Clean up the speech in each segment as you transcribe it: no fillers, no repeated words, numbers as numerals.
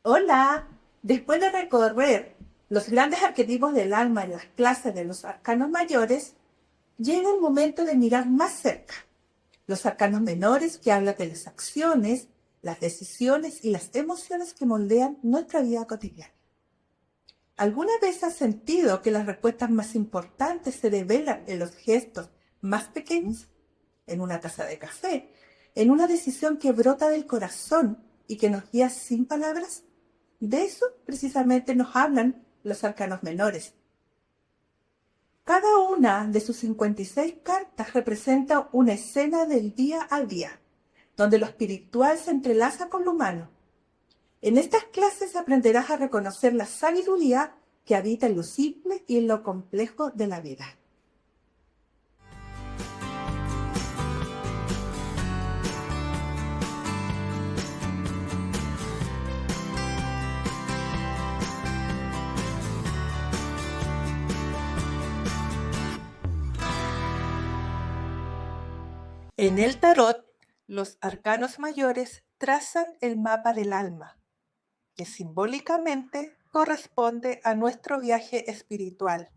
Hola, después de recorrer los grandes arquetipos del alma en las clases de los arcanos mayores, llega el momento de mirar más cerca los arcanos menores que hablan de las acciones, las decisiones y las emociones que moldean nuestra vida cotidiana. ¿Alguna vez has sentido que las respuestas más importantes se revelan en los gestos más pequeños? En una taza de café, en una decisión que brota del corazón y que nos guía sin palabras. De eso precisamente nos hablan los arcanos menores. Cada una de sus 56 cartas representa una escena del día a día, donde lo espiritual se entrelaza con lo humano. En estas clases aprenderás a reconocer la sabiduría que habita en lo simple y en lo complejo de la vida. En el tarot, los arcanos mayores trazan el mapa del alma, que simbólicamente corresponde a nuestro viaje espiritual.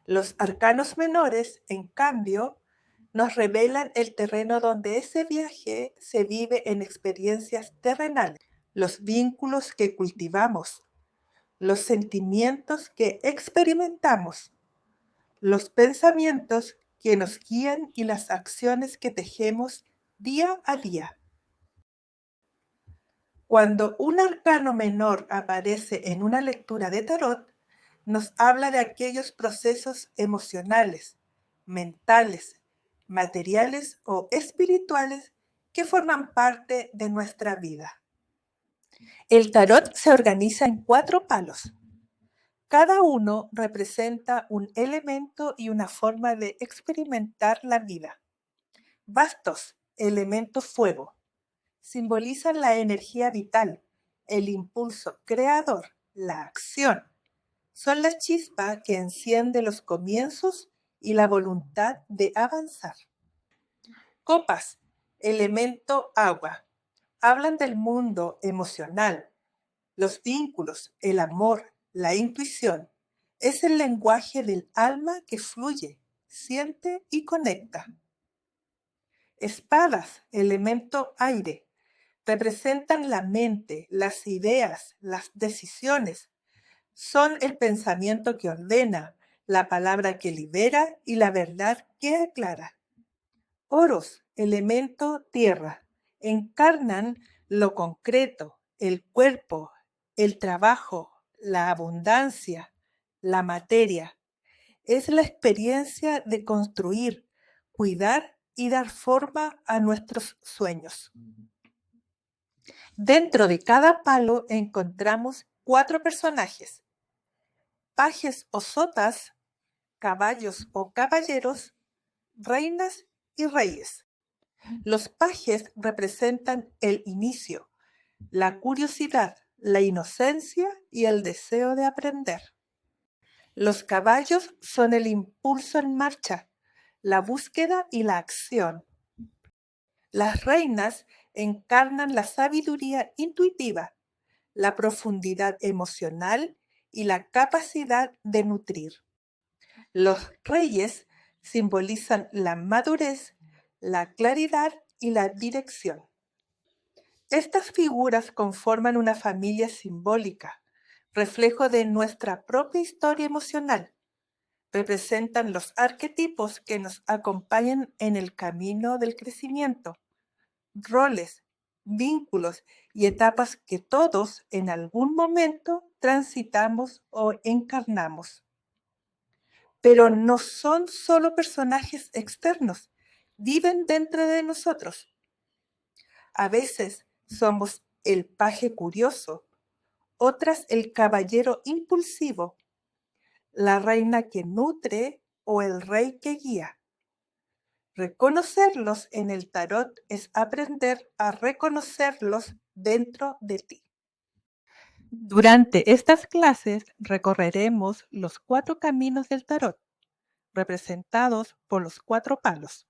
Los arcanos menores, en cambio, nos revelan el terreno donde ese viaje se vive en experiencias terrenales, los vínculos que cultivamos, los sentimientos que experimentamos, los pensamientos que nos guían y las acciones que tejemos día a día. Cuando un arcano menor aparece en una lectura de tarot, nos habla de aquellos procesos emocionales, mentales, materiales o espirituales que forman parte de nuestra vida. El tarot se organiza en 4 palos. Cada uno representa un elemento y una forma de experimentar la vida. Bastos, elemento fuego, simbolizan la energía vital, el impulso creador, la acción. Son la chispa que enciende los comienzos y la voluntad de avanzar. Copas, elemento agua, hablan del mundo emocional, los vínculos, el amor, la intuición. Es el lenguaje del alma que fluye, siente y conecta. Espadas, elemento aire, representan la mente, las ideas, las decisiones. Son el pensamiento que ordena, la palabra que libera y la verdad que aclara. Oros, elemento tierra, encarnan lo concreto, el cuerpo, el trabajo, la abundancia, la materia. Es la experiencia de construir, cuidar y dar forma a nuestros sueños. Dentro de cada palo encontramos 4 personajes: pajes o sotas, caballos o caballeros, reinas y reyes. Los pajes representan el inicio, la curiosidad, la inocencia y el deseo de aprender. Los caballos son el impulso en marcha, la búsqueda y la acción. Las reinas encarnan la sabiduría intuitiva, la profundidad emocional y la capacidad de nutrir. Los reyes simbolizan la madurez, la claridad y la dirección. Estas figuras conforman una familia simbólica, reflejo de nuestra propia historia emocional. Representan los arquetipos que nos acompañan en el camino del crecimiento, roles, vínculos y etapas que todos en algún momento transitamos o encarnamos. Pero no son solo personajes externos, viven dentro de nosotros. A veces somos el paje curioso, otras el caballero impulsivo, la reina que nutre o el rey que guía. Reconocerlos en el tarot es aprender a reconocerlos dentro de ti. Durante estas clases recorreremos los 4 caminos del tarot, representados por los 4 palos: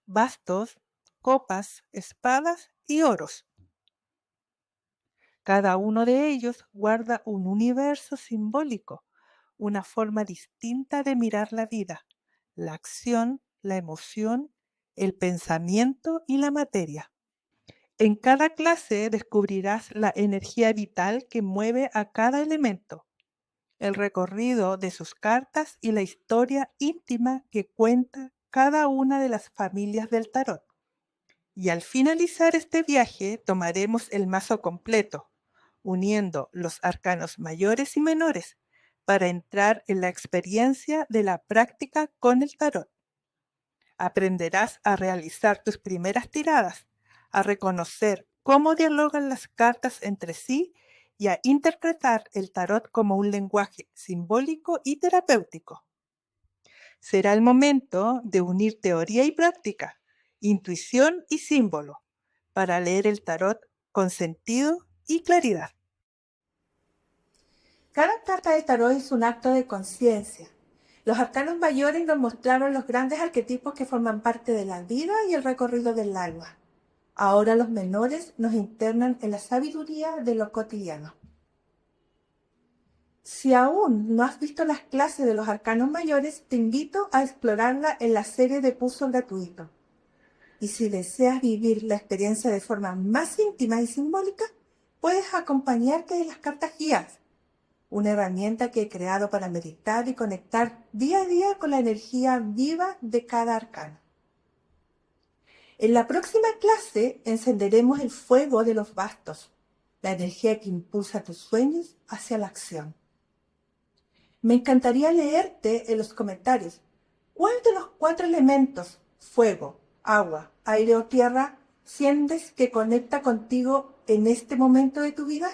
bastos, copas, espadas y oros. Cada uno de ellos guarda un universo simbólico, una forma distinta de mirar la vida, la acción, la emoción, el pensamiento y la materia. En cada clase descubrirás la energía vital que mueve a cada elemento, el recorrido de sus cartas y la historia íntima que cuenta cada una de las familias del tarot. Y al finalizar este viaje tomaremos el mazo completo, uniendo los arcanos mayores y menores, para entrar en la experiencia de la práctica con el tarot. Aprenderás a realizar tus primeras tiradas, a reconocer cómo dialogan las cartas entre sí y a interpretar el tarot como un lenguaje simbólico y terapéutico. Será el momento de unir teoría y práctica, intuición y símbolo, para leer el tarot con sentido y claridad. Cada carta de tarot es un acto de conciencia. Los arcanos mayores nos mostraron los grandes arquetipos que forman parte de la vida y el recorrido del alma. Ahora los menores nos internan en la sabiduría de lo cotidiano. Si aún no has visto las clases de los arcanos mayores, te invito a explorarla en la serie de cursos gratuitos. Y si deseas vivir la experiencia de forma más íntima y simbólica, puedes acompañarte de las cartas guías, una herramienta que he creado para meditar y conectar día a día con la energía viva de cada arcano. En la próxima clase encenderemos el fuego de los bastos, la energía que impulsa tus sueños hacia la acción. Me encantaría leerte en los comentarios cuál de los 4 elementos, fuego, agua, aire o tierra, sientes que conecta contigo en este momento de tu vida.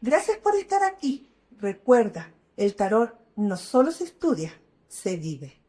Gracias por estar aquí. Recuerda, el tarot no solo se estudia, se vive.